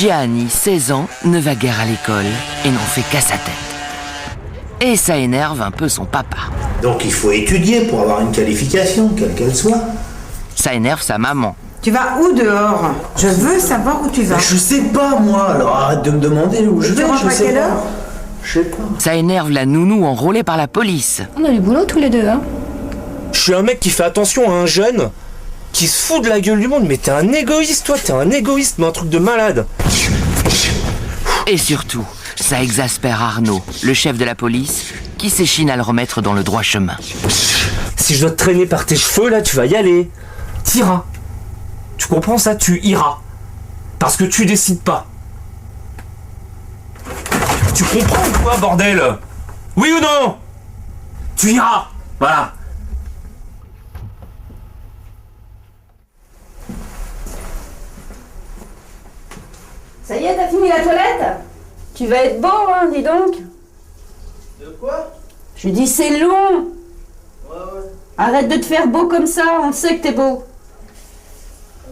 Gianni, 16 ans, ne va guère à l'école et n'en fait qu'à sa tête. Et ça énerve un peu son papa. Donc il faut étudier pour avoir une qualification, quelle qu'elle soit. Ça énerve sa maman. Tu vas où dehors? Je veux savoir où tu vas. Je sais pas moi, alors arrête de me demander où je vais, rentres je à sais quelle pas. heure? Je sais pas. Ça énerve la nounou enrôlée par la police. On a du boulot tous les deux, hein. Je suis un mec qui fait attention à un jeune qui se fout de la gueule du monde. Mais t'es un égoïste, toi, t'es un égoïste, mais un truc de malade. Et surtout, ça exaspère Arnaud, le chef de la police, qui s'échine à le remettre dans le droit chemin. Si je dois te traîner par tes cheveux, là, tu vas y aller. T'iras. Tu comprends ça? Tu iras. Parce que tu décides pas. Tu comprends ou quoi, bordel? Oui ou non? Tu iras. Voilà. Ça y est, t'as fini la toilette? Tu vas être beau, hein, dis donc. De quoi? Je dis c'est long. Ouais. Arrête de te faire beau comme ça, on sait que t'es beau.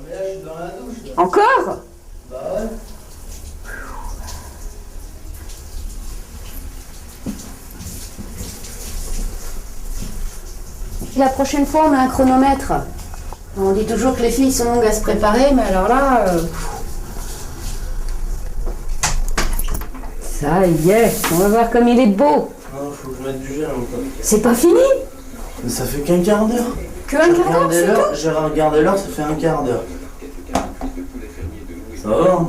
Mais là je suis dans la douche. Là. Encore? Bah ouais. La prochaine fois, on a un chronomètre. On dit toujours que les filles sont longues à se préparer, mais alors là... Ça y est, on va voir comme il est beau. Non, faut que je mette du gel encore. C'est pas fini? Mais ça fait qu'un quart d'heure. Que un quart d'heure, c'est tout? J'ai regardé l'heure, ça fait un quart d'heure. Ça va hein?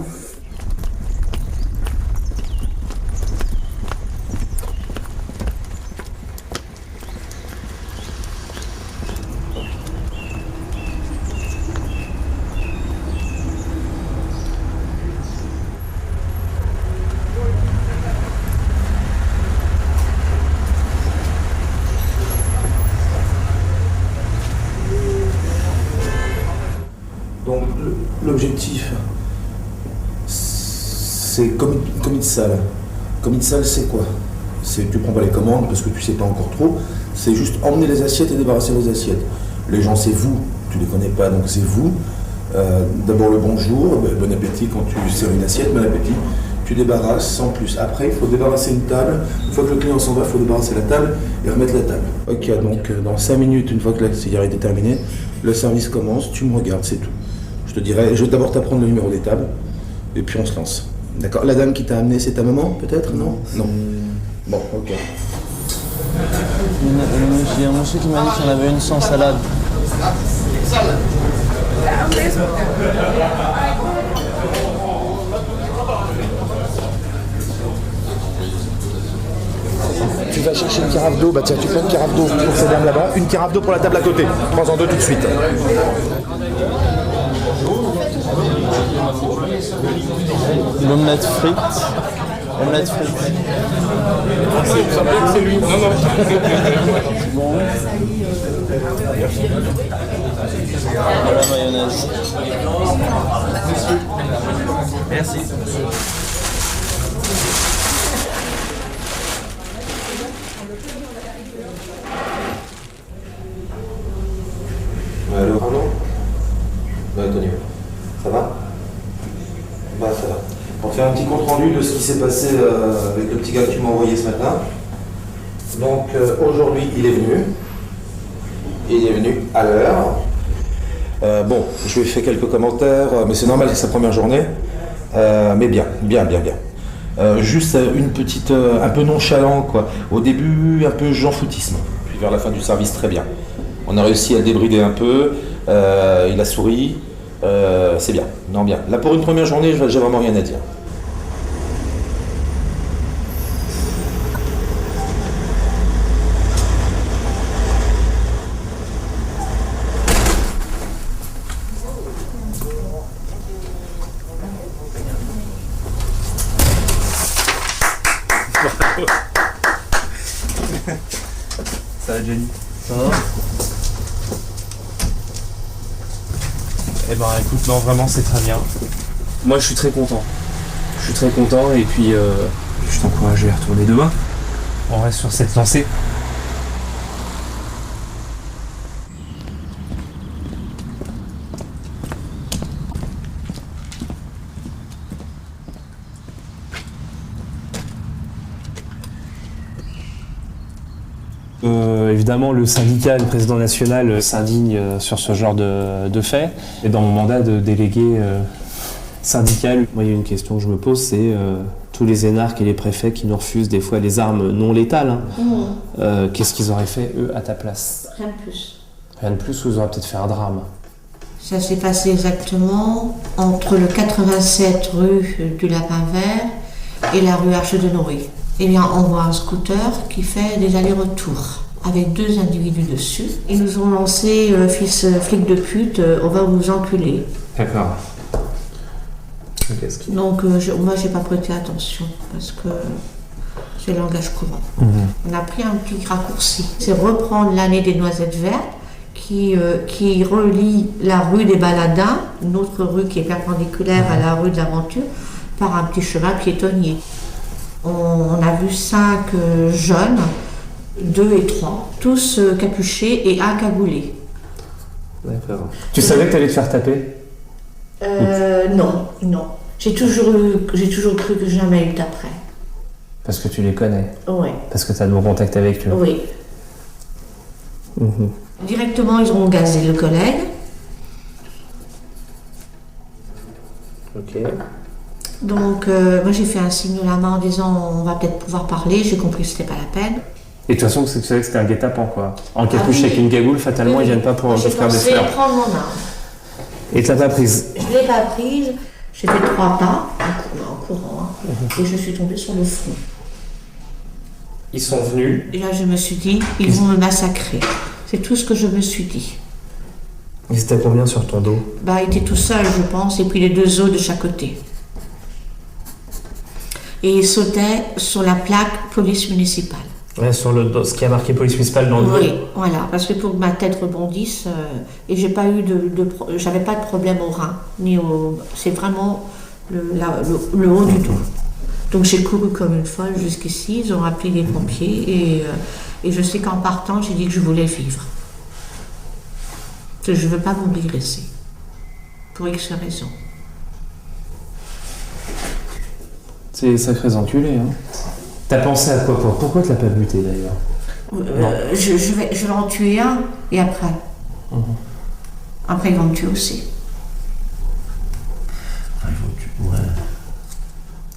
Donc l'objectif, c'est commis de salle. Commis de salle, c'est quoi? C'est tu prends pas les commandes parce que tu sais pas encore trop. C'est juste emmener les assiettes et débarrasser les assiettes. Les gens, c'est vous. Tu les connais pas, donc c'est vous. D'abord le bonjour, bon appétit quand tu sers une assiette, bon appétit. Tu débarrasses sans plus. Après, il faut débarrasser une table. Une fois que le client s'en va, il faut débarrasser la table et remettre la table. Ok, donc dans 5 minutes, une fois que la cigarette est terminée, le service commence, tu me regardes, c'est tout. Je te dirai, je vais d'abord t'apprendre le numéro des tables, et puis on se lance. D'accord? La dame qui t'a amené, c'est ta maman, peut-être? Non? Non. Bon, ok. Il y a un monsieur qui m'a dit qu'il y en avait une sans salade. Tu vas chercher une carafe d'eau, bah tiens, tu prends une carafe d'eau pour cette dame là-bas, une carafe d'eau pour la table à côté. Prends-en deux tout de suite. L'omelette frite. Omelette frite. C'est lui. Non, non. Bon. La mayonnaise. Merci. Allô? Pardon? Bah, Antonio. Ça va? Bah, ça va. On fait un petit compte rendu de ce qui s'est passé avec le petit gars que tu m'as envoyé ce matin. Donc, aujourd'hui, il est venu. Il est venu à l'heure. Bon, je lui ai fait quelques commentaires, mais c'est normal, c'est sa première journée. Mais bien. Juste une petite, un peu nonchalant, quoi. Au début, un peu Jean Foutisme. Puis vers la fin du service, très bien. On a réussi à le débrider un peu. Il a souri. C'est bien. Non, bien. Là, pour une première journée, j'ai vraiment rien à dire. Ça va, Jenny? Ça va? Eh ben écoute, non vraiment c'est très bien. Moi je suis très content. Je suis très content et puis je t'encourage à y retourner demain. On reste sur cette lancée. Évidemment, le syndicat, le président national s'indigne sur ce genre de fait. Et dans mon mandat de délégué syndical, moi, il y a une question que je me pose, c'est tous les énarques et les préfets qui nous refusent des fois les armes non létales. Qu'est-ce qu'ils auraient fait, eux, à ta place? Rien de plus. Rien de plus, ou ils auraient peut-être fait un drame? Ça s'est passé exactement entre le 87 rue du Lapin Vert et la rue Arche de Noé. Eh bien, on voit un scooter qui fait des allers-retours avec 2 individus dessus. Ils nous ont lancé fils flic de pute, on va vous enculer. D'accord. Donc, moi, j'ai pas prêté attention parce que c'est le langage courant. On a pris un petit raccourci. C'est reprendre l'allée des Noisettes Vertes qui relie la rue des Baladins, une autre rue qui est perpendiculaire à la rue de l'Aventure, par un petit chemin piétonnier. On a vu 5 jeunes, 2 et 3, tous capuchés et un cagoulé. D'accord. Tu savais que tu allais te faire taper? Non. J'ai toujours cru que jamais ils taperaient. Parce que tu les connais? Oui. Parce que tu as de bons contacts avec eux? Oui. Directement, ils ont gazé le collègue. Ok. Donc, moi j'ai fait un signe de la main en disant on va peut-être pouvoir parler. J'ai compris que c'était pas la peine. Et de toute façon, tu savais que c'était un guet-apens, quoi. En capuche oui. avec une gagoule, fatalement, ils viennent pas pour te faire des fleurs. J'ai pensé prendre mon arme. Et tu l'as pas prise? Je ne l'ai pas prise. J'ai fait 3 pas en courant et je suis tombée sur le front. Ils sont venus. Et là, je me suis dit ils vont me massacrer. C'est tout ce que je me suis dit. Ils étaient combien sur ton dos? Il était tout seul, je pense, et puis les 2 autres de chaque côté. Et il sautait sur la plaque police municipale. Ouais, sur le dos, ce qui a marqué police municipale dans le dos. Oui, voilà, parce que pour que ma tête rebondisse, et j'ai pas eu j'avais pas de problème au rein, ni au, c'est vraiment le haut du dos. Donc j'ai couru comme une folle jusqu'ici, ils ont appelé les pompiers, et je sais qu'en partant, j'ai dit que je voulais vivre. Que je veux pas mourir ici, pour X raisons. C'est sacrés enculés, hein. T'as pensé à quoi? Pourquoi tu l'as pas buté d'ailleurs? Je vais en tuer un, et après. Après, ils vont me tuer aussi.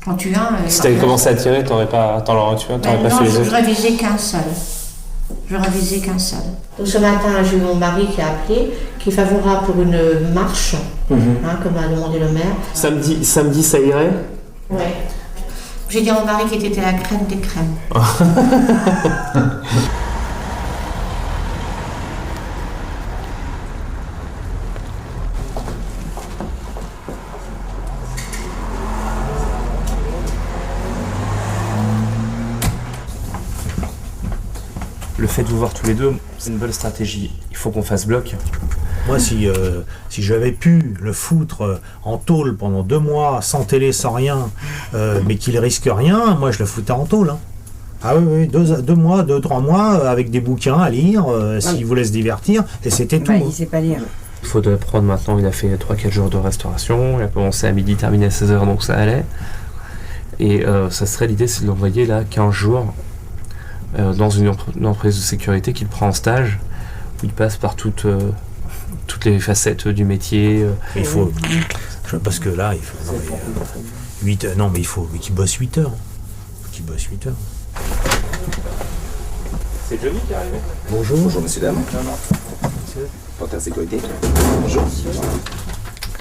En tuer un. Si t'avais commencé à tirer, t'en l'aurais tué un, t'aurais pas non, fait les je autres. visé qu'un seul. Donc ce matin, j'ai eu mon mari qui a appelé, qui est favorable pour une marche, comme a demandé le maire. Samedi, ça irait? Ouais. J'ai dit à mon mari qu'il était la crème des crèmes. Le fait de vous voir tous les deux, c'est une bonne stratégie. Il faut qu'on fasse bloc. Moi, si j'avais pu le foutre en tôle pendant 2 mois, sans télé, sans rien, mais qu'il risque rien, moi je le foutais en tôle. Hein. Ah oui, 2 mois, 2-3 mois, avec des bouquins à lire, s'il voulait se divertir, et c'était tout. Il sait pas lire. Il faudrait prendre maintenant, il a fait 3-4 jours de restauration, il a commencé à midi, terminé à 16h, donc ça allait. Et ça serait l'idée, c'est de l'envoyer là 15 jours dans une entreprise de sécurité qu'il prend en stage, où il passe par toutes les facettes du métier. Il faut, parce que là, il faut, il faut qu'il bosse 8 heures. C'est Johnny qui est arrivé. Bonjour. Bonjour, monsieur, dame. Porteur sécurité. Bonjour.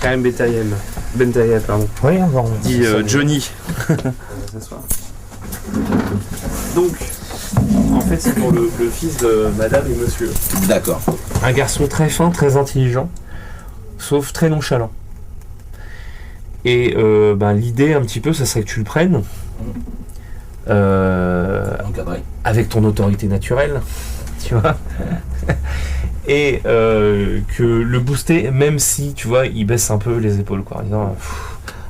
Karim Bentayeb, pardon. Oui, on dit Johnny. Donc, en fait, c'est pour le fils de madame et monsieur. D'accord. Un garçon très fin, très intelligent, sauf très nonchalant. Et l'idée, un petit peu, ça serait que tu le prennes. Encadré. Avec ton autorité naturelle, tu vois. Et que le booster, même si, tu vois, il baisse un peu les épaules, quoi. En disant,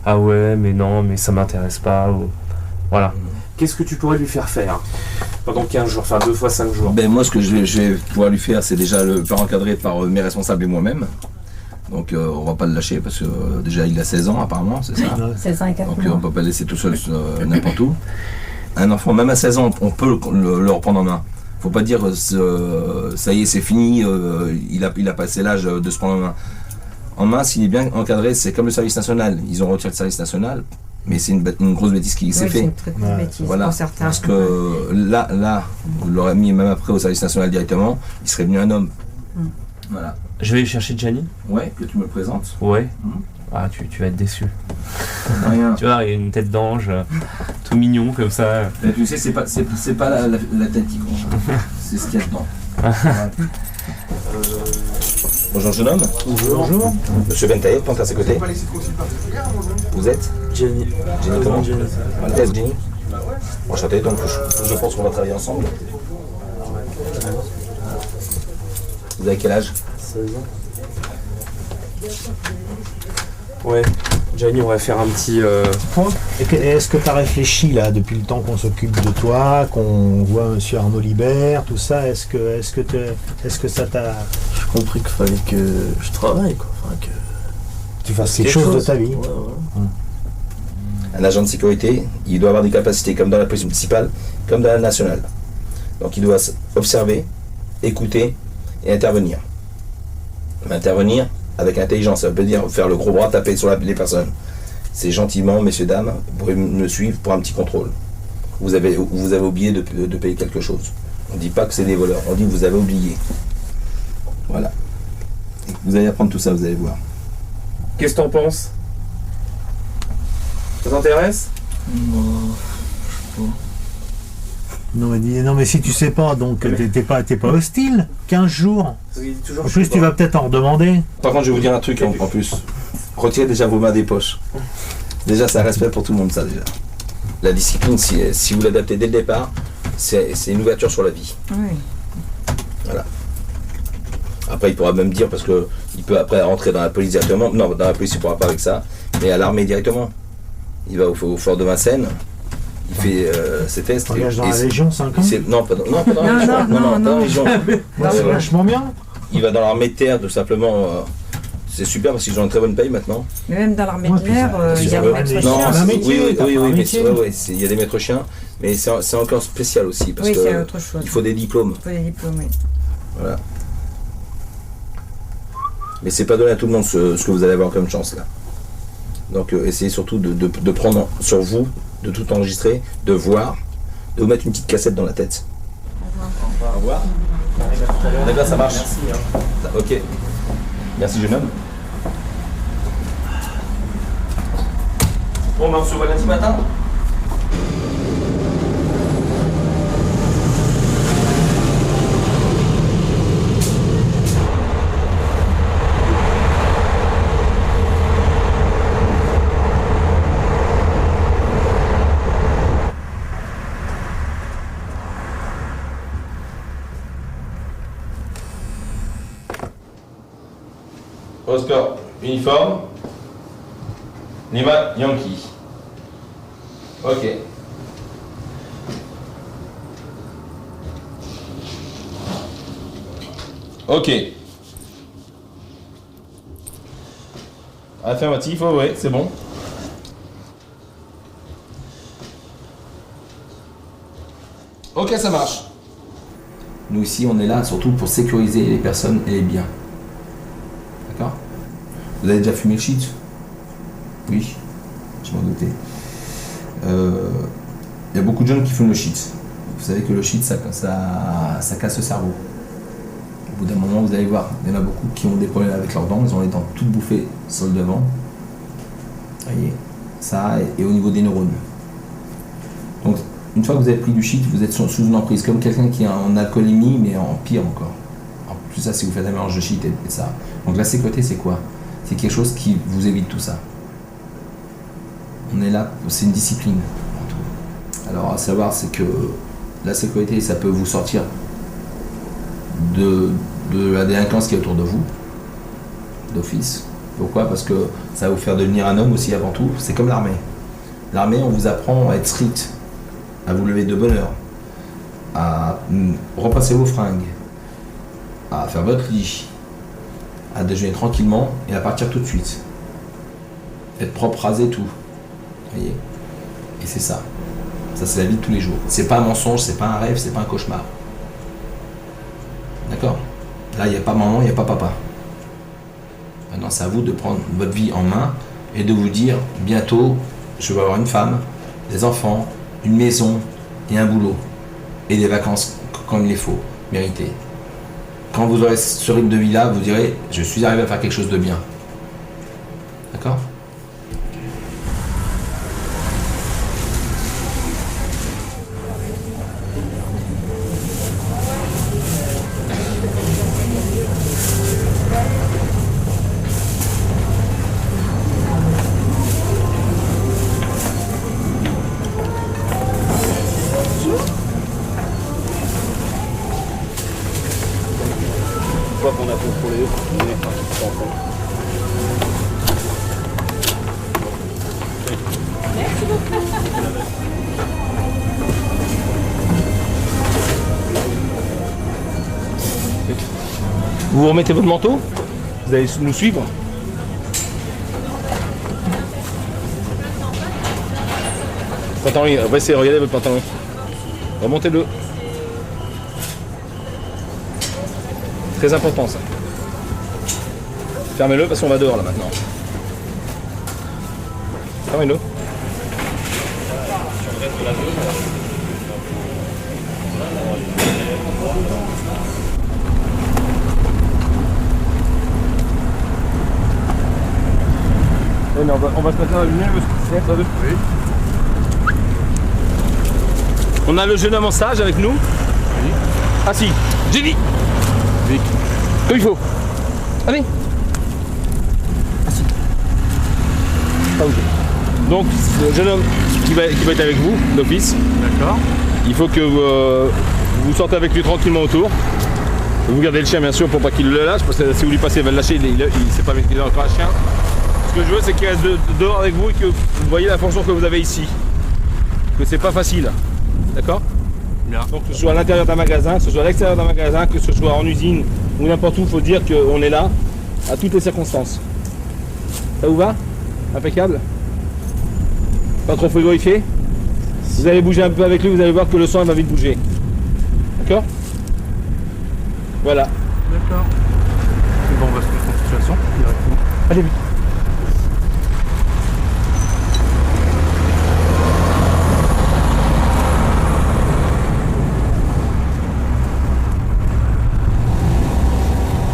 ah ouais, mais non, mais ça m'intéresse pas. Ou... Voilà. Qu'est-ce que tu pourrais lui faire pendant 15 jours, enfin 2 fois 5 jours? Ben moi, ce que je vais pouvoir lui faire, c'est déjà le faire encadrer par mes responsables et moi-même. Donc on va pas le lâcher parce que déjà il a 16 ans apparemment, c'est ça? 16 ans et 4 Donc mois. on peut pas le laisser tout seul n'importe où. Un enfant, même à 16 ans, on peut le reprendre en main. Faut pas dire ça y est, c'est fini, il a passé l'âge de se prendre en main. S'il est bien encadré, c'est comme le service national. Ils ont retiré le service national, mais c'est une grosse bêtise qui s'est Oui, fait. c'est une très grosse bêtise Voilà, pour certains. parce que là, vous l'aurez mis même après au service national directement, il serait devenu un homme. Voilà. Je vais aller chercher Gianni. Ouais, que tu me le présentes. Ouais. Ah, tu vas être déçu. Rien. Tu vois, il a une tête d'ange, tout mignon comme ça. Et tu sais, c'est pas la tête qui compte, c'est ce qu'il y a dedans. Bonjour jeune homme. Bonjour. Monsieur Bentaïr, plante à ses côtés. Vous êtes Gianni. Jenny comment Voilà, Jenny. Enchanté, donc je pense qu'on va travailler ensemble. Vous avez quel âge? 16 ans. Ouais, Gianni, on va faire un petit point. Est-ce que tu as réfléchi là depuis le temps qu'on s'occupe de toi, qu'on voit Monsieur Arnaud Libert, tout ça? Est-ce que ça t'a... J'ai compris qu'il fallait que je travaille, quoi. Enfin, que Tu fasses quelque chose de ta vie. Ouais. Un agent de sécurité, il doit avoir des capacités comme dans la police municipale, comme dans la nationale. Donc il doit observer, écouter et intervenir. Intervenir avec intelligence, ça veut pas dire faire le gros bras, taper sur les personnes. C'est gentiment, messieurs, dames, vous pouvez me suivre pour un petit contrôle. Vous avez oublié de payer quelque chose. On ne dit pas que c'est des voleurs, on dit que vous avez oublié. Voilà. Et vous allez apprendre tout ça, vous allez voir. Qu'est-ce que t'en penses? Ça t'intéresse? Non mais si tu sais pas, donc t'es pas hostile. 15 jours. En plus tu vas peut-être en redemander. Par contre, je vais vous dire un truc en plus. Retirez déjà vos mains des poches. Déjà, c'est un respect pour tout le monde, ça, déjà. La discipline, si vous l'adaptez dès le départ, c'est une ouverture sur la vie. Oui. Voilà. Après, il pourra même dire, parce que il peut après rentrer dans la police directement. Non, dans la police, il ne pourra pas avec ça. Mais à l'armée directement. Il va au fort de Vincennes. Il fait ses tests. Engage dans la Légion 5 ans. Non, pas dans la Légion. Pas dans la Légion. C'est vachement bien. Il va dans l'armée de terre, tout simplement. C'est super parce qu'ils ont une très bonne paye maintenant. Mais même dans l'armée de l'air, il y a Non, des maîtres non, chiens. oui, il y a des maîtres chiens, mais c'est encore spécial aussi parce Oui, c'est que autre chose. il faut des diplômes. Il faut des diplômes, oui. Voilà. Mais c'est pas donné à tout le monde ce que vous allez avoir comme chance là. Donc essayez surtout de prendre sur vous, de tout enregistrer, de voir, de vous mettre une petite cassette dans la tête. Au revoir. D'accord, ça marche. Merci. Ok. Merci jeune homme. Bon, ben on se voit lundi matin. Oscar, uniforme. Lima, Yankee. Ok. Ok. Affirmatif, oh ouais, c'est bon. Ok, ça marche. Nous ici, on est là surtout pour sécuriser les personnes et les biens. D'accord? Vous avez déjà fumé le shit? Oui, je m'en doutais. Il y a beaucoup de jeunes qui fument le shit. Vous savez que le shit, ça casse le cerveau. Au bout d'un moment, vous allez voir, il y en a beaucoup qui ont des problèmes avec leurs dents, ils ont les dents toutes bouffées sur le devant. Vous voyez, ça, et au niveau des neurones. Donc, une fois que vous avez pris du shit, vous êtes sous une emprise, comme quelqu'un qui est en alcoolémie, mais en pire encore. En plus, ça, si vous faites un mélange de shit et ça. Donc, la sécurité, c'est quoi? C'est quelque chose qui vous évite tout ça. On est là, c'est une discipline. Alors, à savoir, c'est que la sécurité, ça peut vous sortir de la délinquance qui est autour de vous, d'office. Pourquoi? Parce que ça va vous faire devenir un homme aussi avant tout. C'est comme l'armée. L'armée, on vous apprend à être strict, à vous lever de bonne heure, à repasser vos fringues, à faire votre lit, à déjeuner tranquillement et à partir tout de suite. Être propre, raser, tout. Vous voyez? Et c'est ça. Ça, c'est la vie de tous les jours. C'est pas un mensonge, c'est pas un rêve, c'est pas un cauchemar. Là, il n'y a pas maman, il n'y a pas papa. Maintenant, c'est à vous de prendre votre vie en main et de vous dire, bientôt, je vais avoir une femme, des enfants, une maison et un boulot. Et des vacances comme il les faut, méritées. Quand vous aurez ce rythme de vie-là, vous direz, je suis arrivé à faire quelque chose de bien. D'accord ? Qu'on a contrôlé. Vous remettez votre manteau, vous allez nous suivre. Pantalon, on va essayer de regarder votre pantalon. Remontez-le. Très important ça. Fermez-le parce qu'on va dehors là maintenant. Fermez-le. Oui, mais on va se mettre dans la lumière parce que c'est ça de oui. On a le jeune homme en stage avec nous. Oui. Ah si, Jenny. Vic. Comme il faut. Allez. Assis. Pas bouger. Donc, le jeune homme qui va être avec vous, d'office. D'accord. Il faut que vous sortez avec lui tranquillement autour. Vous gardez le chien bien sûr pour pas qu'il le lâche, parce que si vous lui passez, il va le lâcher, il sait pas qu'il est encore un chien. Ce que je veux, c'est qu'il reste dehors avec vous et que vous voyez la fonction que vous avez ici. Que c'est pas facile. D'accord ? Bien. Donc que ce soit à l'intérieur d'un magasin, que ce soit à l'extérieur d'un magasin, que ce soit en usine ou n'importe où, il faut dire qu'on est là à toutes les circonstances. Ça vous va? Impeccable? Pas trop frigorifié? Vous allez bouger un peu avec lui, vous allez voir que le sang il va vite bouger. D'accord? Voilà. D'accord. Bon, on va se mettre en situation directement. Allez vite.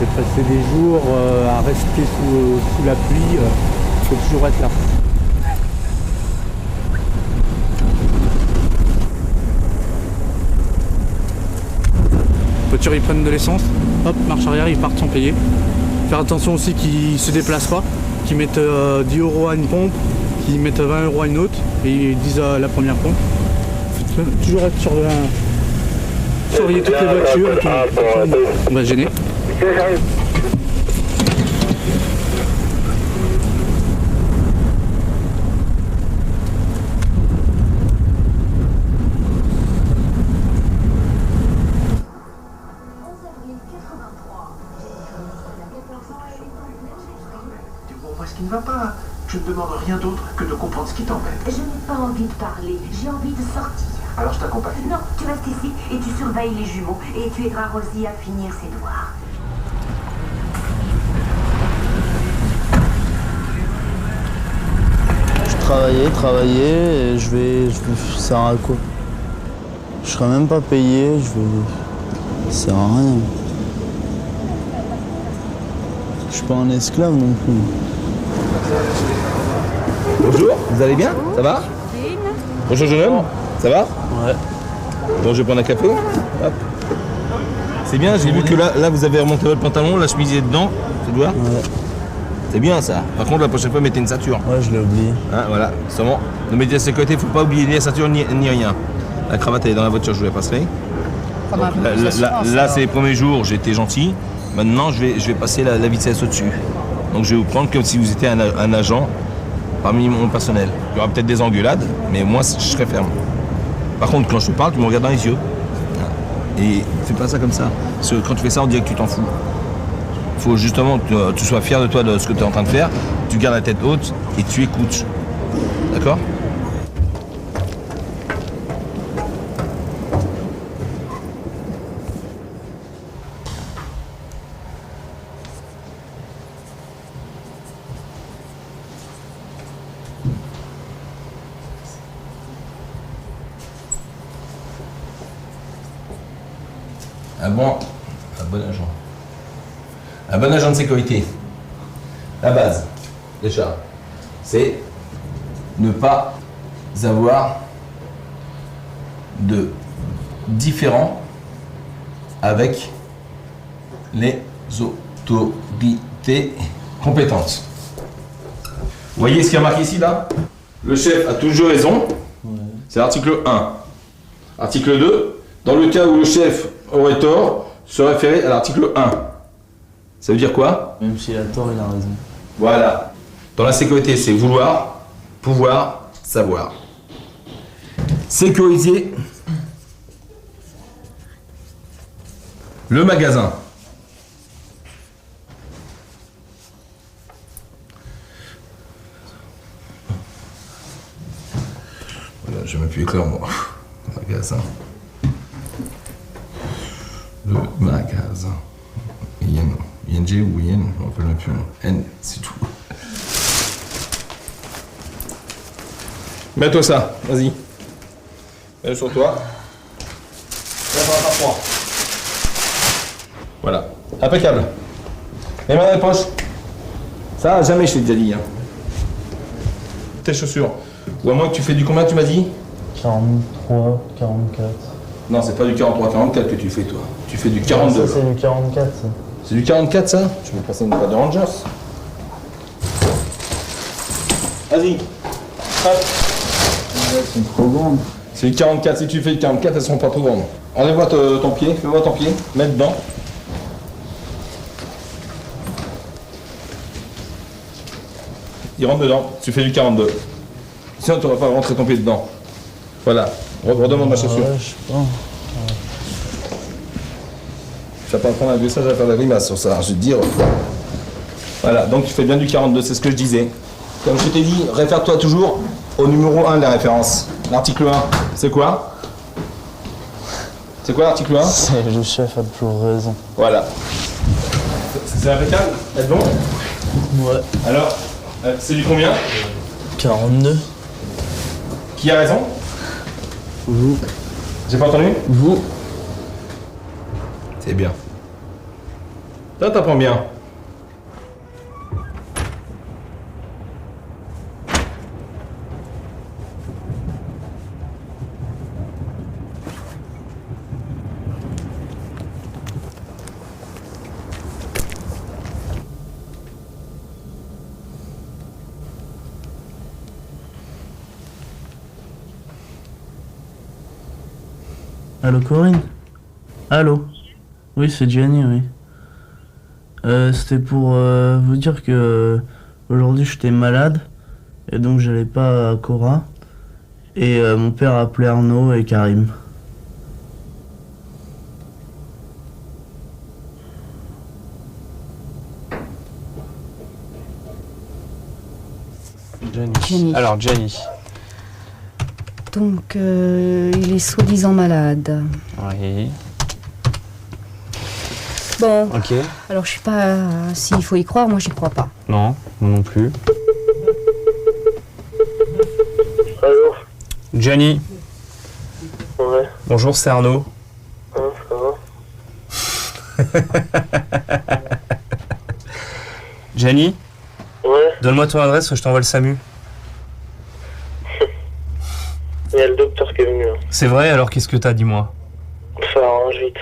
J'ai passé des jours à rester sous la pluie, il faut toujours être là. Les voitures ils prennent de l'essence, hop, marche arrière, ils partent sans payer. Faire attention aussi qu'ils ne se déplacent pas, qu'ils mettent 10 € à une pompe, qu'ils mettent 20 € à une autre, et ils disent à la première pompe. Faut toujours être surveiller toutes les voitures, et tout. On va se gêner. Où est-ce qu'il ne va pas? Je ne demande rien d'autre que de comprendre ce qui t'embête. Je n'ai pas envie de parler, j'ai envie de sortir. Alors je t'accompagne. Non, tu restes ici et tu surveilles les jumeaux et tu aideras Rosie à finir ses devoirs. Travailler, et je vais ça sert à quoi? Je serai même pas payé, ça sert à rien. Je suis pas un esclave non plus. Bonjour, vous allez bien? Ça va? Bonjour jeune homme, ça va? Ouais. Bon, je vais prendre un café. Hop. C'est bien, j'ai vu que là vous avez remonté votre pantalon, la chemise est dedans, tu vois? Ouais. C'est bien ça. Par contre, la prochaine fois, mettez une ceinture. Ouais, je l'ai oublié. Hein, voilà, seulement, ne mettez à sécurité, faut pas oublier ni la ceinture ni rien. La cravate elle est dans la voiture, je vous la passerai. Donc, là, c'est les premiers jours, j'ai été gentil. Maintenant, je vais passer la vitesse au-dessus. Donc, je vais vous prendre comme si vous étiez un agent parmi mon personnel. Il y aura peut-être des engueulades, mais moi, je serai ferme. Par contre, quand je te parle, tu me regardes dans les yeux. Et fais pas ça comme ça. Parce que quand tu fais ça, on dirait que tu t'en fous. Il faut justement que tu sois fier de toi, de ce que tu es en train de faire. Tu gardes la tête haute et tu écoutes. D'accord ? un bon agent. Un bon agent de sécurité. La base, déjà, c'est ne pas avoir de différend avec les autorités compétentes. Vous voyez ce qu'il y a marqué ici, là? Le chef a toujours raison. C'est l'article 1. Article 2. Dans le cas où le chef aurait tort, se référer à l'article 1. Ça veut dire quoi? Même s'il a tort, il a raison. Voilà. Dans la sécurité, c'est vouloir, pouvoir, savoir. Sécuriser le magasin. Voilà, je ne plus éclair moi. Magasin. Le magasin. ING ou IN, on ne peut plus. N, c'est tout. Mets-toi ça, vas-y. Mets-le sur toi. Là, ça va pas froid. Voilà, impeccable. Les mains dans les poches. Ça, jamais je t'ai déjà dit. Hein. Tes chaussures. Ou à moins que tu fais du combien, tu m'as dit? 43, 44. Non, c'est pas du 43-44 que tu fais, toi. Tu fais du 42. Ça, c'est du 44, ça. C'est du 44, ça? Je vais passer une paire de Rangers. Vas-y. Hop. Elles sont trop grandes. C'est du 44. Si tu fais du 44, elles seront pas trop grandes. Enlève-moi ton pied. Fais-moi ton pied. Mets dedans. Il rentre dedans. Tu fais du 42. Sinon, tu n'auras pas rentré ton pied dedans. Voilà. Redemande ma chaussure. Ouais, je sais pas. Tu vas pas prendre un message à faire la grimace sur ça, je vais te dire. Voilà, donc tu fais bien du 42, c'est ce que je disais. Comme je t'ai dit, réfère-toi toujours au numéro 1 de la référence. L'article 1, c'est quoi? C'est quoi l'article 1? C'est le chef a toujours raison. Voilà. C'est impeccable? Êtes bon? Ouais. Alors, c'est du combien? 42. Qui a raison? Vous. J'ai pas entendu? Vous. C'est bien. Ça t'apprends bien. Allô Corinne? Allô? Oui, c'est Gianni, oui. C'était pour vous dire que aujourd'hui j'étais malade et donc j'allais pas à Cora. Et mon père a appelé Arnaud et Karim. Gianni. Alors, Gianni. Donc, il est soi-disant malade. Oui. Bon. Ok. Alors, je sais pas s'il faut y croire, moi j'y crois pas. Non, moi non plus. Allô? Gianni. Ouais. Bonjour, c'est Arnaud. Ça va? Gianni. Ouais. Donne-moi ton adresse que je t'envoie le SAMU. Il y a le docteur qui est venu. C'est vrai, alors qu'est-ce que t'as, dis-moi? Pharyngite.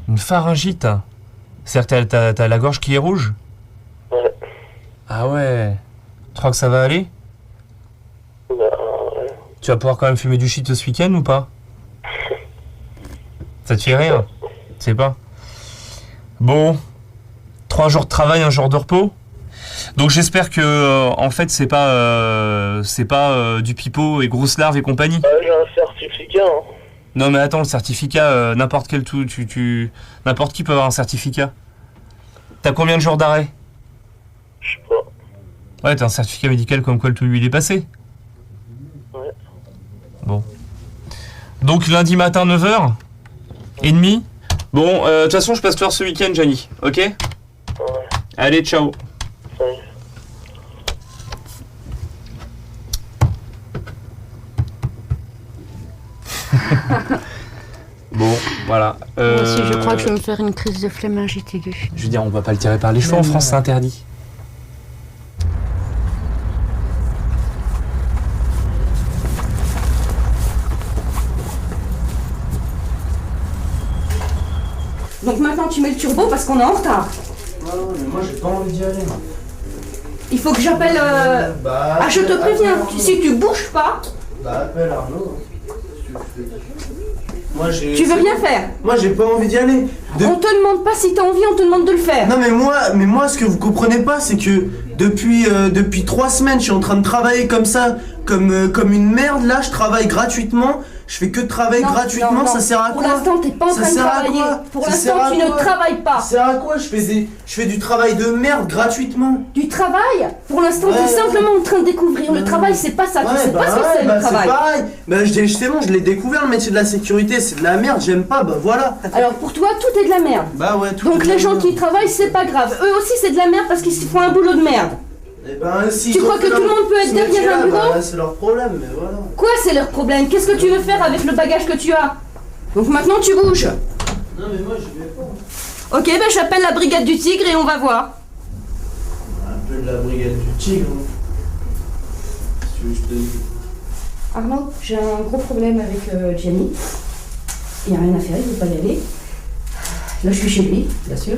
Une pharyngite? C'est-à-dire que t'as la gorge qui est rouge? Ouais. Ah ouais. Tu crois que ça va aller? Bah ouais. Tu vas pouvoir quand même fumer du shit ce week-end ou pas? Ça te fait rire? Tu sais pas? Bon. 3 jours de travail, 1 jour de repos? Donc j'espère que en fait c'est pas du pipeau et grosses larves et compagnie. J'ai un certificat. Hein. Non mais attends, le certificat, n'importe quel tout, n'importe qui peut avoir un certificat. T'as combien de jours d'arrêt? Je sais pas. Ouais, t'as un certificat médical comme quoi le tout lui est passé. Ouais. Bon. Donc lundi matin 9h et demi. Bon, de toute façon je passe te voir ce week-end, Gianni, ok? Ouais. Allez, ciao. Salut. Bon, voilà. Moi aussi, je crois que je vais me faire une crise de flémingite aiguë. Je veux dire, on va pas le tirer par les cheveux en France, c'est interdit. Donc maintenant tu mets le turbo parce qu'on est en retard. Non, mais moi j'ai pas envie d'y aller. Il faut que j'appelle... Ah, je te préviens, si tu bouges pas... Bah appelle Arnaud. Moi, Tu veux rien faire? Moi j'ai pas envie d'y aller. On te demande pas si t'as envie, on te demande de le faire. Non mais moi ce que vous comprenez pas c'est que depuis 3 semaines je suis en train de travailler comme ça, comme une merde là, je travaille gratuitement, je fais que de travailler gratuitement, ça sert à quoi? Pour l'instant t'es pas en train de travailler. Pour l'instant tu ne travailles pas. Ça sert à quoi? Je fais du travail de merde gratuitement. Du travail? Pour l'instant t'es simplement en train de découvrir. Le travail c'est pas ça, tu sais pas ce que c'est le travail. C'est pareil. Bah c'est bon, je l'ai découvert le métier de la sécurité, c'est de la merde, j'aime pas, bah voilà. Alors pour toi tout est de la merde. Bah ouais, tout. Donc les gens qui travaillent c'est pas grave. Eux aussi c'est de la merde parce qu'ils font un boulot de merde. Eh ben, si tu crois que tout le monde peut être derrière un bureau? Bah, c'est leur problème, mais voilà. Quoi c'est leur problème? Qu'est-ce que tu veux faire avec le bagage que tu as? Donc maintenant tu bouges. Non mais moi je vais pas. Ok, bah j'appelle la brigade du tigre et on va voir. Un peu de la brigade du tigre. Si tu veux que je te dise. Arnaud, j'ai un gros problème avec Gianni. Il n'y a rien à faire, il ne veut pas y aller. Là je suis chez lui, bien sûr.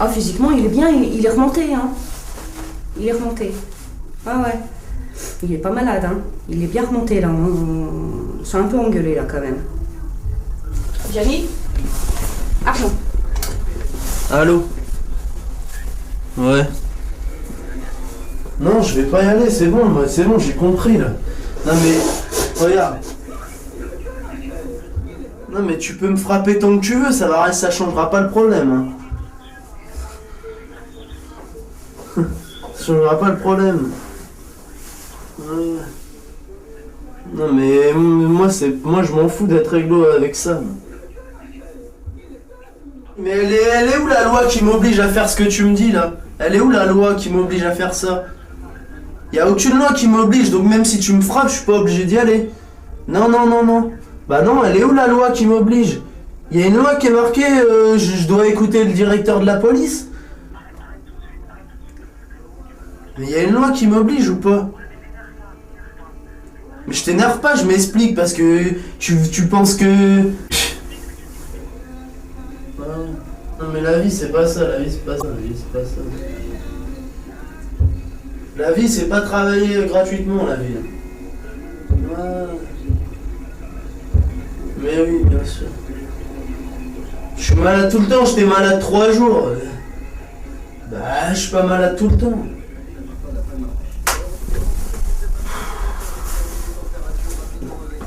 Ah, physiquement, il est bien, il est remonté, hein. Il est remonté. Ah ouais. Il est pas malade, hein. Il est bien remonté, là. On s'est un peu engueulé, là, quand même. Gianni? Arnaud. Allô? Ouais. Non, je vais pas y aller, c'est bon, j'ai compris, là. Non mais, regarde. Non mais tu peux me frapper tant que tu veux, ça changera pas le problème, hein. Ça changera pas le problème. Ouais. Non mais moi je m'en fous d'être réglo avec ça. Mais elle est où la loi qui m'oblige à faire ce que tu me dis là? Elle est où la loi qui m'oblige à faire ça? Y a aucune loi qui m'oblige, donc même si tu me frappes, je suis pas obligé d'y aller. Non. Bah non, elle est où la loi qui m'oblige? Y a une loi qui est marquée, je dois écouter le directeur de la police. Mais y a une loi qui m'oblige ou pas? Mais je t'énerve pas, je m'explique parce que tu penses que... Non mais la vie c'est pas ça, la vie c'est pas ça. La vie c'est pas travailler gratuitement, la vie. Mais oui, bien sûr. Je suis malade tout le temps, j'étais malade 3 jours. Bah je suis pas malade tout le temps.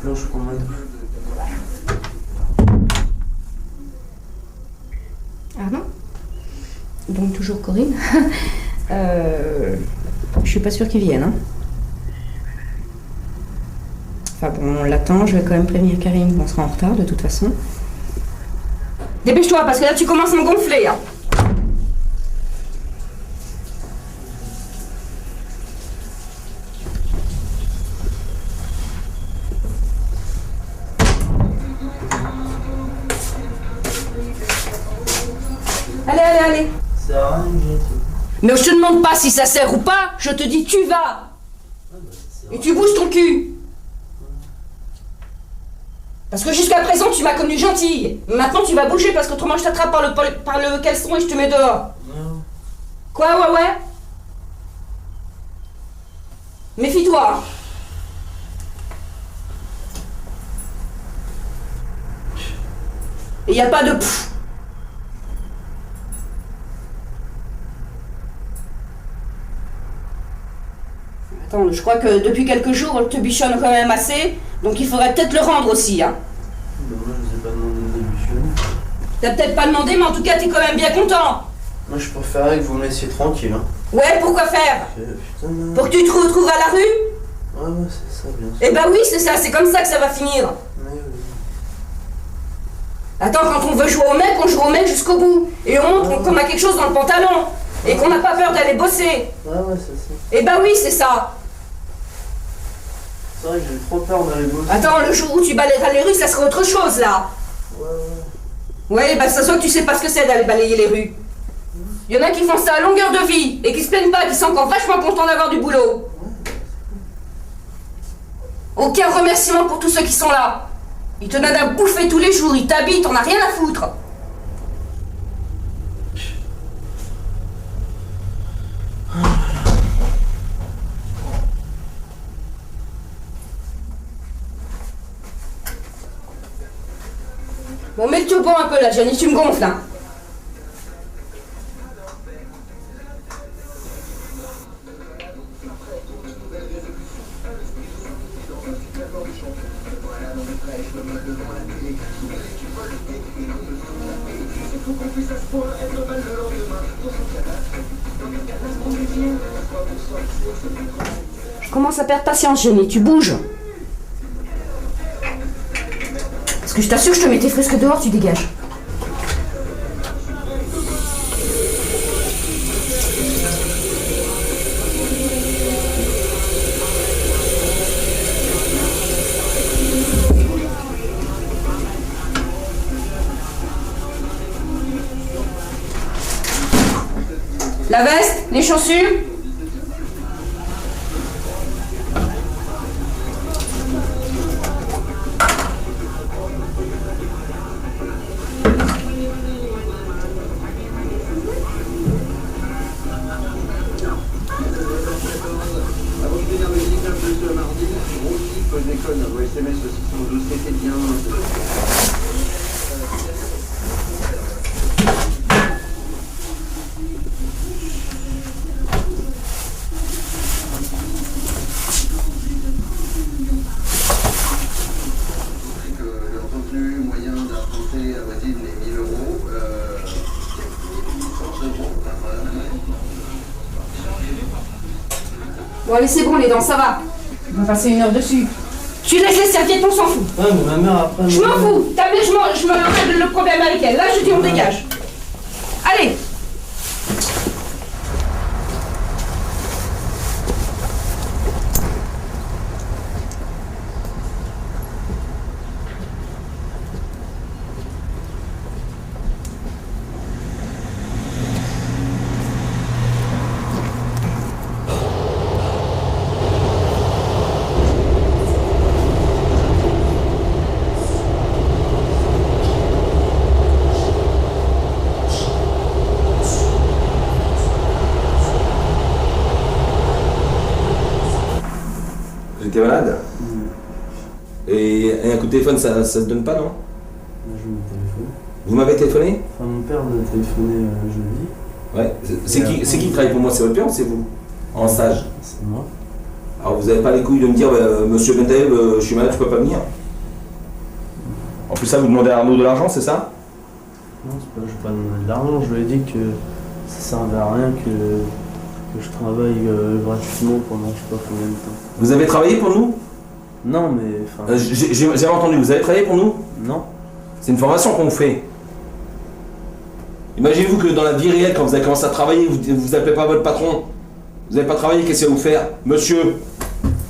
Non, je prends ma douche. Arnaud? Donc toujours Corinne. Je suis pas sûre qu'il vienne, hein. Enfin bon, on l'attend, je vais quand même prévenir Karim qu'on sera en retard de toute façon. Dépêche-toi parce que là tu commences à me gonfler, hein. Allez. Ça sert à rien, Mais je te demande pas si ça sert ou pas, je te dis tu vas. Et tu bouges ton cul. Parce que jusqu'à présent tu m'as connue gentille. Maintenant tu vas bouger parce qu'autrement je t'attrape par le caleçon et je te mets dehors. Non. Quoi, ouais? Méfie-toi. Et y a pas de pfff. Attends, je crois que depuis quelques jours, on te bichonne quand même assez, donc il faudrait peut-être le rendre aussi, hein. Bah moi je vous ai pas demandé de démissionner. T'as peut-être pas demandé, mais en tout cas t'es quand même bien content. Moi je préférerais que vous me laissiez tranquille, hein. Ouais, pourquoi faire? Putain, non. Pour que tu te retrouves à la rue? Ouais, c'est ça, bien sûr. Eh bah oui, c'est ça, c'est comme ça que ça va finir. Oui. Attends, quand on veut jouer au mec, on joue au mec jusqu'au bout. Et on montre qu'on a quelque chose dans le pantalon. Et qu'on n'a pas peur d'aller bosser. Ouais, c'est ça. Eh bah oui, c'est ça. C'est vrai que j'ai trop peur d'aller bosser. Attends, le jour où tu balayeras les rues, ça sera autre chose, là. Ouais, bah ça se voit que tu sais pas ce que c'est d'aller balayer les rues. Il y en a qui font ça à longueur de vie et qui se plaignent pas, qui sont encore vachement contents d'avoir du boulot. Aucun remerciement pour tous ceux qui sont là. Ils te donnent à bouffer tous les jours, ils t'habitent, t'en as rien à foutre. Bon, mets le turban un peu là, Gianni, tu me gonfles là. Je commence à perdre patience, Gianni, tu bouges. Parce que je t'assure, je te mets tes fresques dehors, tu dégages. La veste, les chaussures. Bon allez, c'est bon les dents, ça va. On va passer 1 heure dessus. Tu laisses les serviettes, on s'en fout. Ouais, mais ma mère après... Je m'en fous. T'as vu, je me règle le problème avec elle. Là, je dis on dégage. Allez. T'es malade et un coup de téléphone, ça se donne pas, non? Je me téléphone. Vous m'avez téléphoné? Enfin, mon père m'a téléphoné jeudi. Ouais. C'est qui travaille pour moi? C'est votre père ou c'est vous? En stage? C'est moi. Alors vous avez pas les couilles de me dire, monsieur Bendaev, je suis malade, je peux pas venir? En plus ça, vous demandez à Arnaud de l'argent, c'est ça? Non, c'est pas, je vais pas demander de l'argent. Je lui ai dit que ça servait à rien que je travaille gratuitement pendant je sais pas combien de temps. Vous avez travaillé pour nous? Non, mais... enfin... J'ai entendu, vous avez travaillé pour nous? Non. C'est une formation qu'on vous fait. Imaginez-vous que dans la vie réelle, quand vous avez commencé à travailler, vous appelez pas votre patron. Vous n'avez pas travaillé, qu'est-ce qu'il va vous faire? Monsieur,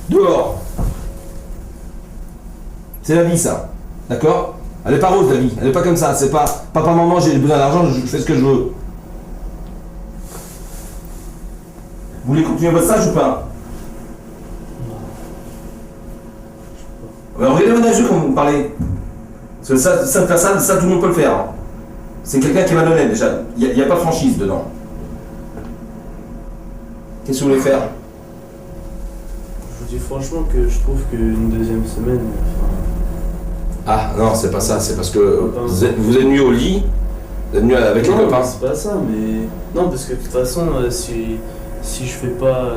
dehors. C'est la vie, ça. D'accord? Elle est pas rose, la vie. Elle est pas comme ça. C'est pas papa, maman, j'ai besoin d'argent, je fais ce que je veux. Vous voulez continuer votre stage ou pas? Alors regardez mon yeux quand vous me parlez. Parce que ça, tout le monde peut le faire. Hein. C'est quelqu'un qui est malhonnête déjà. Il n'y a pas de franchise dedans. Qu'est-ce que vous voulez faire? Je vous dis franchement que je trouve qu'une deuxième semaine... Ah non, c'est pas ça. C'est parce que vous êtes venu au lit. Vous êtes venu avec les copains. Non, c'est pas ça, mais... Non, parce que de toute façon, si je vais pas,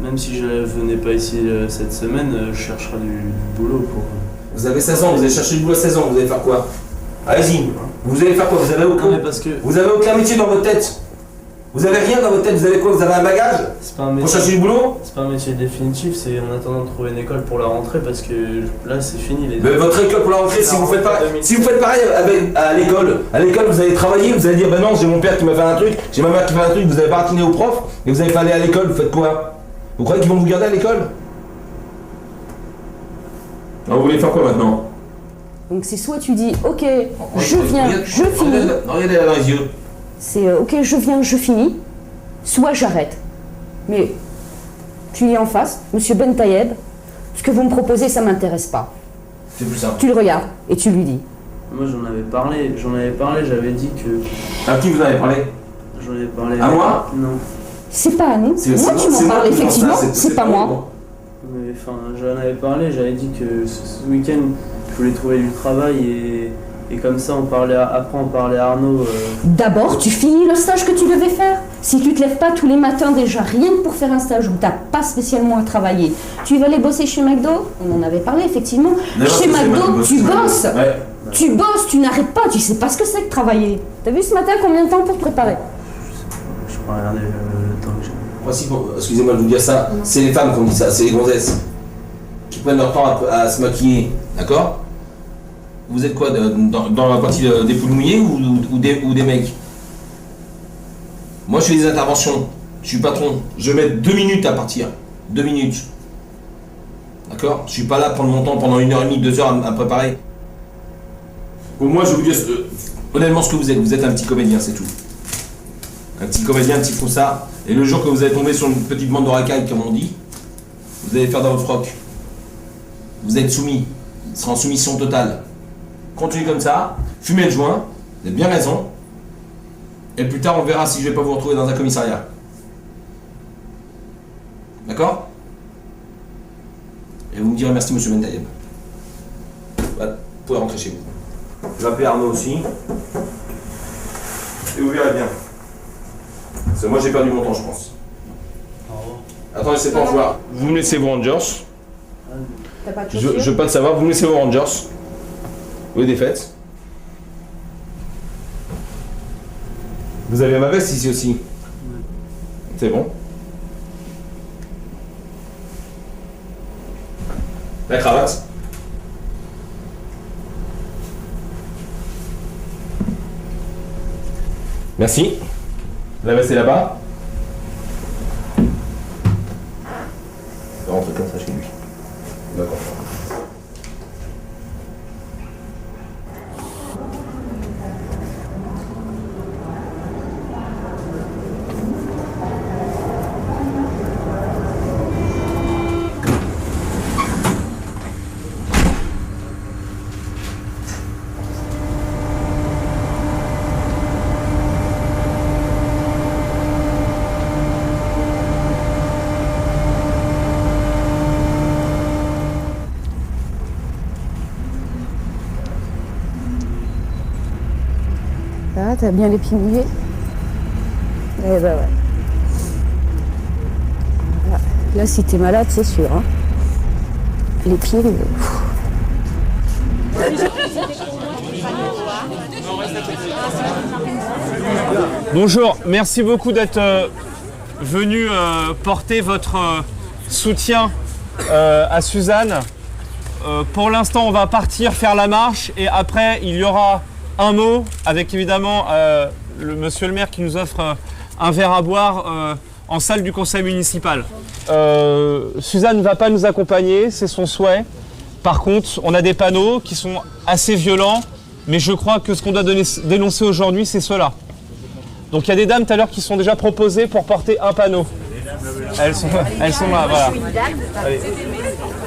même si je venais pas ici cette semaine, je chercherai du boulot pour... Vous avez 16 ans, vous allez chercher du boulot à 16 ans, vous allez faire quoi? Allez-y, vous allez faire quoi? Vous avez aucun... Vous avez aucun métier dans votre tête. Vous avez rien dans votre tête, vous avez quoi? Vous avez un bagage? C'est pas un métier... Pour chercher du boulot? C'est pas un métier définitif, c'est en attendant de trouver une école pour la rentrée parce que là c'est fini les... Mais votre école pour la rentrée, si vous faites pareil à l'école vous allez travailler, vous allez dire ben non j'ai mon père qui m'a fait un truc, j'ai ma mère qui m'a fait un truc, vous allez pas retourner au prof et vous allez pas aller à l'école, vous faites quoi? Vous croyez qu'ils vont vous garder à l'école? Alors, vous voulez faire quoi maintenant? Donc c'est soit tu dis ok, je viens, je finis. Regardez là dans les yeux. C'est ok, je viens, je finis. Soit j'arrête. Mais tu es en face, monsieur Ben Tayeb, ce que vous me proposez, ça m'intéresse pas. C'est plus simple. Tu le regardes et tu lui dis. Moi j'en avais parlé, j'avais dit que... À qui vous en avez parlé? J'en avais parlé... À moi? Non. C'est pas à nous. Moi tu m'en parles, effectivement, c'est pas moi. Mais enfin, j'en avais parlé, j'avais dit que ce week-end, je voulais trouver du travail et comme ça, après on parlait à Arnaud. D'abord, tu finis le stage que tu devais faire. Si tu te lèves pas tous les matins déjà, rien que pour faire un stage où t'as pas spécialement à travailler, tu vas aller bosser chez McDo? On en avait parlé, effectivement. Chez McDo, tu bosses. Ouais. Tu bosses, tu n'arrêtes pas, tu sais pas ce que c'est que travailler. T'as vu ce matin combien de temps pour te préparer? Je peux regarder le temps que j'ai. Excusez-moi de vous dire ça, c'est les femmes qui ont dit ça, c'est les gonzesses. Qui prennent leur temps à se maquiller, d'accord? Vous êtes quoi, dans la partie des poules mouillées ou des mecs? Moi je fais des interventions, je suis patron, je mets 2 minutes à partir. 2 minutes. D'accord? Je suis pas là à prendre mon temps pendant 1h30, 2 heures à me préparer. Pour moi je vais vous dire honnêtement ce que vous êtes un petit comédien, c'est tout. Un petit comédien, un petit froussard. Et le jour que vous allez tomber sur une petite bande de racailles, comme on dit, vous allez faire dans votre froc. Vous êtes soumis. Il sera en soumission totale. Continuez comme ça, fumez le joint, vous avez bien raison. Et plus tard, on verra si je vais pas vous retrouver dans un commissariat. D'accord? Et vous me direz merci, monsieur Ben Tayeb. Vous pouvez rentrer chez vous. Je vais appeler Arnaud aussi. Et vous verrez bien. Parce que moi, j'ai perdu mon temps, je pense. Attendez, c'est pas au revoir. Vous me laissez vos Rangers. T'as pas de Je chaussures? veux pas le savoir, vous me laissez vos Rangers. Vous avez des fêtes. Vous avez ma veste ici aussi. C'est bon. La cravate. Merci. La veste est là-bas. On va rentrer comme ça chez lui. D'accord. Ah, t'as bien les pieds mouillés? Eh ben ouais. Voilà. Là, si t'es malade, c'est sûr. Hein. Les pieds, Bonjour, merci beaucoup d'être venu porter votre soutien à Suzanne. Pour l'instant, on va partir faire la marche et après, il y aura un mot avec évidemment le monsieur le maire qui nous offre un verre à boire en salle du conseil municipal. Suzanne ne va pas nous accompagner, c'est son souhait. Par contre, on a des panneaux qui sont assez violents, mais je crois que ce qu'on doit dénoncer aujourd'hui, c'est cela. Donc il y a des dames tout à l'heure qui sont déjà proposées pour porter un panneau. Elles sont là, voilà. Allez.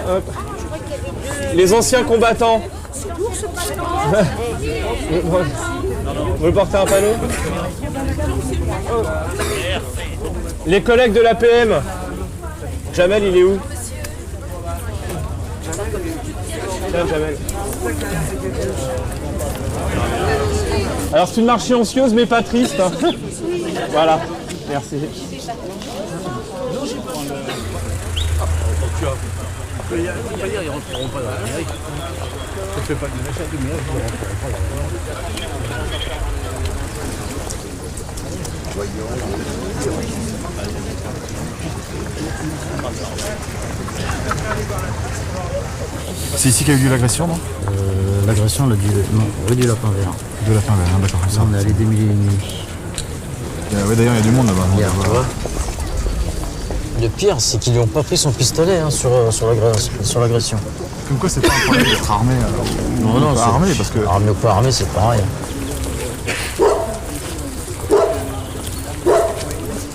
Hop. Les anciens combattants. Vous voulez porter un panneau? Les collègues de l'APM. Jamel, il est où? Tiens, Jamel. Alors c'est une marche silencieuse mais pas triste. Hein. Voilà, merci. Ils rentreront pas dans la mairie. Ça fait pas de machin de mairie, ils rentreront pas dans la C'est ici qu'il y a eu l'agression, non? L'agression, non, rue du Lapin Vert. De Lapin Vert, hein, d'accord. On est allé des milliers et demi. Ouais, d'ailleurs, il y a du monde là-bas. Le pire, c'est qu'ils lui ont pas pris son pistolet hein, sur l'agression. Comme quoi, c'est pas un problème d'être armé. Non, pas armé, parce que. Armé ou pas armé, c'est pareil.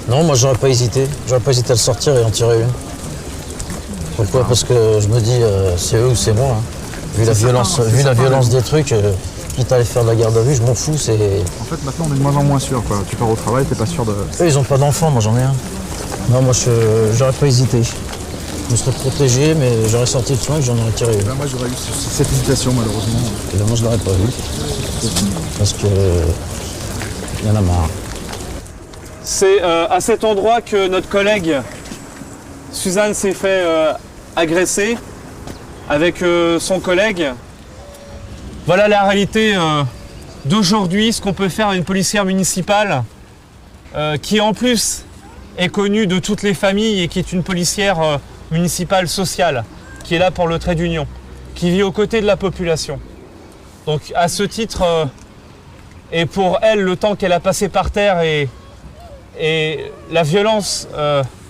Non, moi j'aurais pas hésité. J'aurais pas hésité à le sortir et en tirer une. Pourquoi? Parce que je me dis, c'est eux ou c'est moi. Hein. Vu la violence des trucs, quitte à aller faire de la garde à vue, je m'en fous. C'est... En fait, maintenant, on est de moins en moins sûr, quoi. Tu pars au travail, t'es pas sûr de. Eux, ils ont pas d'enfants, moi j'en ai un. Non, moi j'aurais pas hésité. Je me serais protégé, mais j'aurais sorti le soin et j'en aurais tiré une. Ben, moi, j'aurais eu cette hésitation, malheureusement. Et ben, moi, je l'aurais pas vu. Parce que. Il y en a marre. C'est à cet endroit que notre collègue Suzanne s'est fait agresser avec son collègue. Voilà la réalité d'aujourd'hui, ce qu'on peut faire à une policière municipale qui en plus est connue de toutes les familles et qui est une policière municipale sociale, qui est là pour le trait d'union, qui vit aux côtés de la population. Donc à ce titre, et pour elle, le temps qu'elle a passé par terre et la violence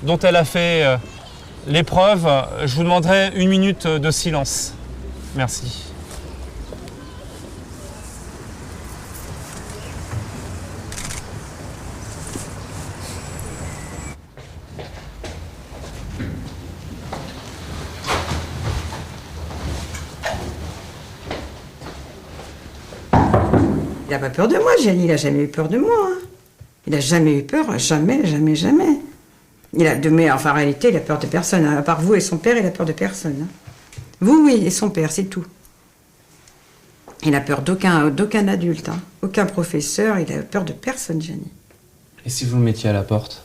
dont elle a fait l'épreuve, je vous demanderai 1 minute de silence. Merci. Il n'a pas peur de moi, Gianni, il n'a jamais eu peur de moi. Hein. Il n'a jamais eu peur, jamais, jamais, jamais. Mais enfin, en réalité, il a peur de personne. Hein. À part vous et son père, il a peur de personne. Hein. Vous, oui, et son père, c'est tout. Il a peur d'aucun adulte, hein. Aucun professeur, il a peur de personne, Gianni. Et si vous le mettiez à la porte?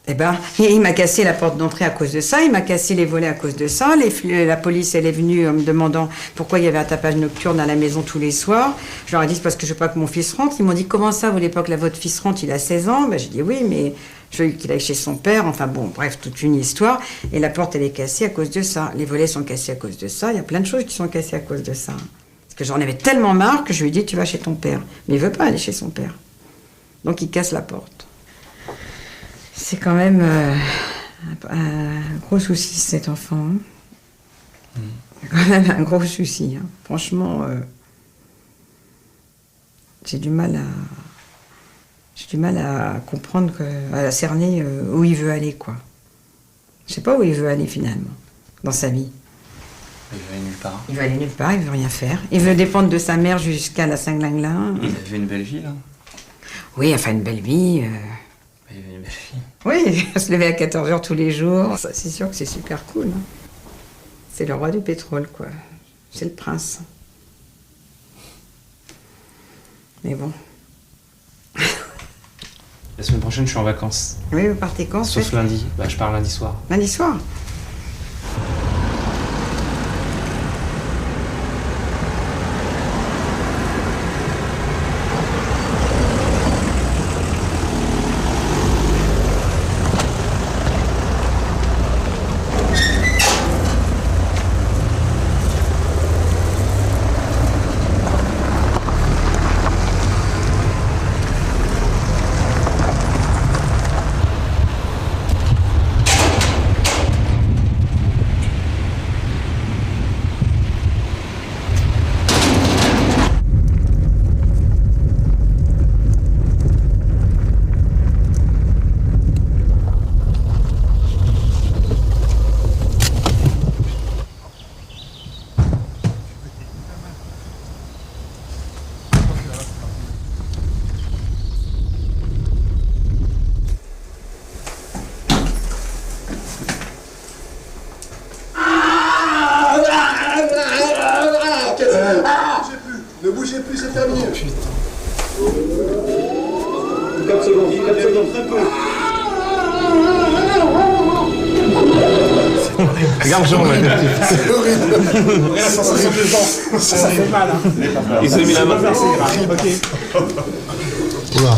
Eh ben, il m'a cassé la porte d'entrée à cause de ça, il m'a cassé les volets à cause de ça. La police, elle est venue en me demandant pourquoi il y avait un tapage nocturne à la maison tous les soirs. Je leur ai dit, c'est parce que je veux pas que mon fils rentre. Ils m'ont dit, comment ça, vous voulez pas que votre fils rentre, il a 16 ans? Ben, j'ai dit, oui, mais je veux qu'il aille chez son père. Enfin bon, bref, toute une histoire. Et la porte, elle est cassée à cause de ça. Les volets sont cassés à cause de ça. Il y a plein de choses qui sont cassées à cause de ça. Parce que j'en avais tellement marre que je lui ai dit, tu vas chez ton père. Mais il veut pas aller chez son père. Donc il casse la porte. C'est quand même un gros souci, cet enfant. Hein. C'est quand même un gros souci. Hein. Franchement, j'ai du mal à comprendre, à cerner où il veut aller, quoi. Je sais pas où il veut aller, finalement, dans sa vie. Il veut aller nulle part. Il veut aller nulle part, il veut rien faire. Il veut dépendre de sa mère jusqu'à la Saint-Glinglin. Il avait une belle vie, là. Oui, enfin, une belle vie. Il avait une belle vie. Oui, se lever à 14h tous les jours, ça, c'est sûr que c'est super cool. Hein. C'est le roi du pétrole, quoi. C'est le prince. Mais bon. La semaine prochaine, je suis en vacances. Oui, vous partez quand? Sauf lundi. Bah, je pars lundi soir. Lundi soir? Ne bougez plus, c'est terminé. Oh, putain. 4 secondes, 4 secondes, très peu. Regarde Jean, ouais. C'est horrible. Regarde la sensation de gens. Ça fait mal, hein. Il s'est mis la main. Ok. Oula.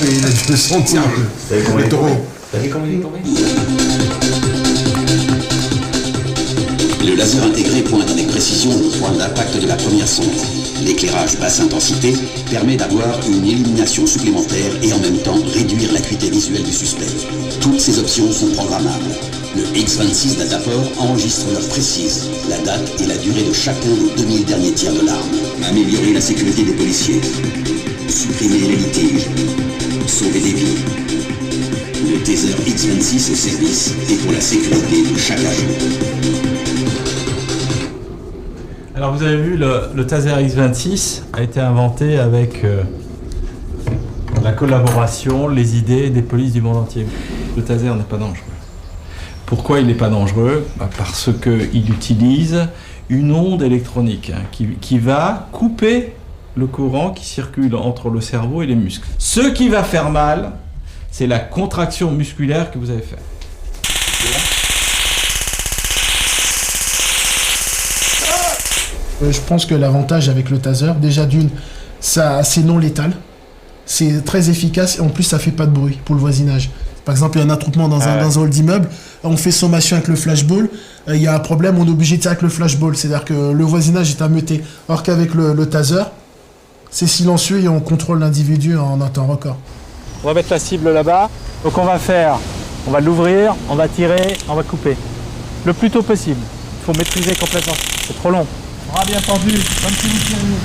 Il a dû le sentir. Le taureau. T'as vu comment il est tombé? Le laser intégré pointe avec précision le point d'impact de la première sonde. l'éclairage basse intensité permet d'avoir une illumination supplémentaire et en même temps réduire l'acuité visuelle du suspect. Toutes ces options sont programmables. Le X26 Dataport enregistre l'heure précise, la date et la durée de chacun des 2000 derniers tirs de l'arme. Améliorer la sécurité des policiers. Supprimer les litiges. Sauver des vies. Le taser X26 au service et pour la sécurité de chaque agent. Alors vous avez vu, le taser X26 a été inventé avec la collaboration, les idées des polices du monde entier. Le taser n'est pas dangereux. Pourquoi il n'est pas dangereux ? Parce qu'il utilise une onde électronique qui va couper le courant qui circule entre le cerveau et les muscles. Ce qui va faire mal, c'est la contraction musculaire que vous avez faite. Je pense que l'avantage avec le taser, déjà d'une, c'est non létal, c'est très efficace et en plus ça fait pas de bruit pour le voisinage. Par exemple, il y a un attroupement dans un hall d'immeuble, on fait sommation avec le flashball, il y a un problème, on est obligé de tirer avec le flashball, c'est-à-dire que le voisinage est ameuté. Or qu'avec le taser, c'est silencieux et on contrôle l'individu en un temps record. On va mettre la cible là-bas, donc on va l'ouvrir, on va tirer, on va couper. Le plus tôt possible, il faut maîtriser complètement, c'est trop long. Bras bien tendu, comme si vous tiriez.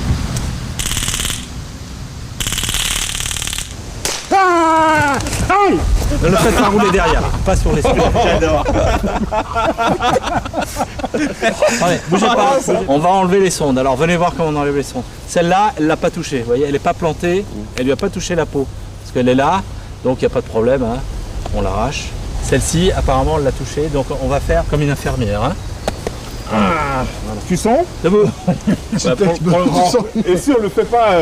Ah aïe! Ne le faites pas rouler derrière, pas sur les spurs. J'adore. Allez, bougez pas. On va enlever les sondes. Alors venez voir comment on enlève les sondes. Celle-là, elle l'a pas touchée. Vous voyez, elle n'est pas plantée. Elle lui a pas touché la peau. Parce qu'elle est là, donc il n'y a pas de problème. Hein. On l'arrache. Celle-ci, apparemment, elle l'a touchée. Donc on va faire comme une infirmière. Hein. Voilà. Tu sens? Debout. Et si on le fait pas...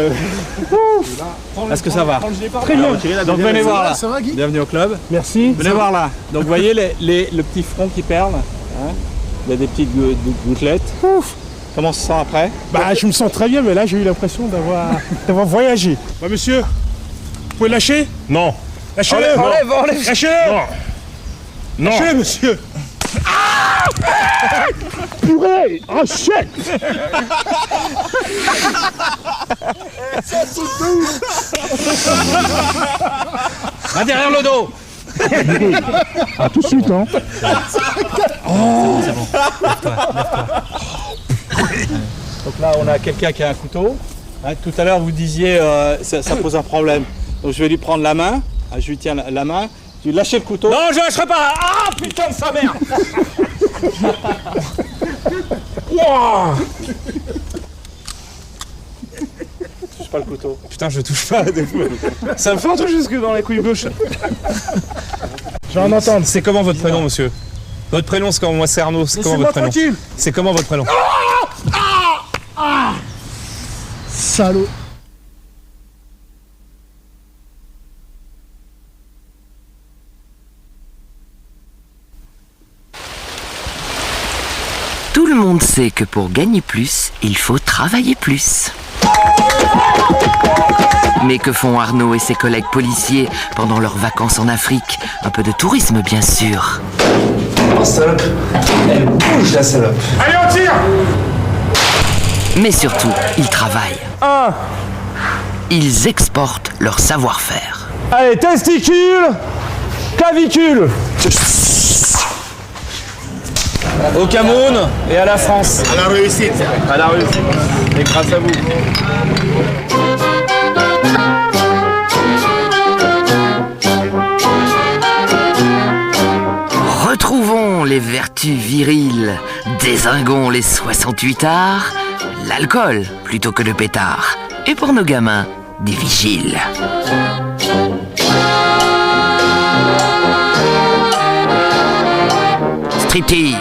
Est-ce que ça va? Très bien. Donc venez voir là. Ça va, Guy? Bienvenue au club. Merci. Venez voir là. Donc vous voyez le petit front qui perle. Hein, il y a des petites gouttelettes. Ouf. Comment on se sent après? Bah je me sens très bien, mais là j'ai eu l'impression d'avoir voyagé. Bah monsieur, vous pouvez lâcher? Non. Lâchez-le. Enlève. Lâchez-le. Non. Lâchez-le monsieur. Purée! Oh shit! Va derrière le dos! Ah, tout de suite, hein! Oh! C'est bon. Lève-toi. Donc là, on a quelqu'un qui a un couteau. Hein, tout à l'heure, vous disiez ça pose un problème. Donc je vais lui prendre la main. Ah, je lui tiens la main. Tu lâches le couteau. Non, je lâcherai pas! Ah, putain de sa mère! Wow. Touche pas le couteau. Putain, je touche pas. Ça me fait un truc jusque dans les couilles gauches. Je vais en entendre. C'est comment votre prénom, monsieur? Votre prénom, c'est comment? Moi, c'est Arnaud. C'est comment votre prénom? Tranquille. C'est comment votre prénom? Salaud. Tout le monde sait que pour gagner plus, il faut travailler plus. Mais que font Arnaud et ses collègues policiers pendant leurs vacances en Afrique? Un peu de tourisme, bien sûr. En salope, elle bouge la salope. Allez, on tire! Mais surtout, ils travaillent. Ils exportent leur savoir-faire. Allez, testicule, clavicule. Au Cameroun et à la France. À la réussite. À la réussite. Et grâce à vous. Retrouvons les vertus viriles, dézinguons les 68 arts, l'alcool plutôt que le pétard. Et pour nos gamins, des vigiles. Striptease.